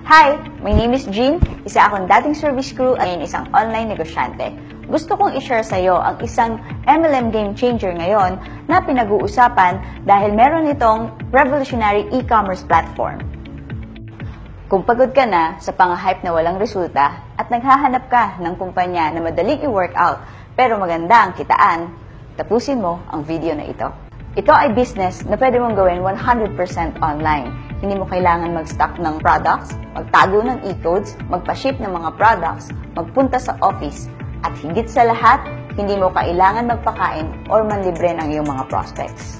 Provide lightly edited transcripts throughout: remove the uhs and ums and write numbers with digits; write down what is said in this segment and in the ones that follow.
Hi! My name is Jean, isa akong dating service crew at ngayon isang online negosyante. Gusto kong i-share sa iyo ang isang MLM game changer ngayon na pinag-uusapan dahil meron itong revolutionary e-commerce platform. Kung pagod ka na sa pang-hype na walang resulta at naghahanap ka ng kumpanya na madaling i-workout pero maganda ang kitaan, tapusin mo ang video na ito. Ito ay business na pwede mong gawin 100% online. Hindi mo kailangan mag-stock ng products, magtago ng e-codes, magpa-ship ng mga products, magpunta sa office, at higit sa lahat, hindi mo kailangan magpakain or manlibre ng iyong mga prospects.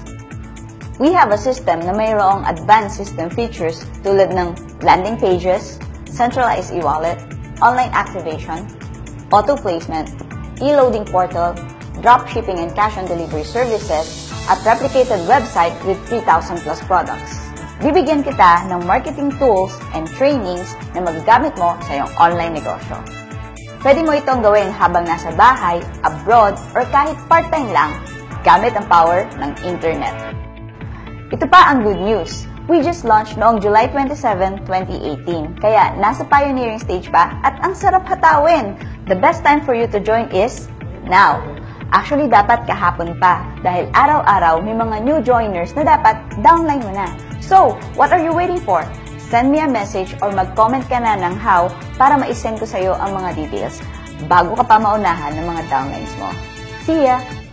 We have a system na mayroong advanced system features tulad ng landing pages, centralized e-wallet, online activation, auto-placement, e-loading portal, dropshipping and cash-on-delivery services, at replicated website with 3,000 plus products. Bibigyan kita ng marketing tools and trainings na magagamit mo sa iyong online negosyo. Pwede mo itong gawin habang nasa bahay, abroad, or kahit part-time lang, gamit ang power ng internet. Ito pa ang good news. We just launched noong July 27, 2018. Kaya nasa pioneering stage pa at ang sarap hatawin. The best time for you to join is now. Actually, dapat kahapon pa dahil araw-araw may mga new joiners na dapat downline mo na. So, what are you waiting for? Send me a message or mag-comment ka na ng how para ma-send ko sa iyo ang mga details bago ka pa maunahan ng mga downlines mo. See ya!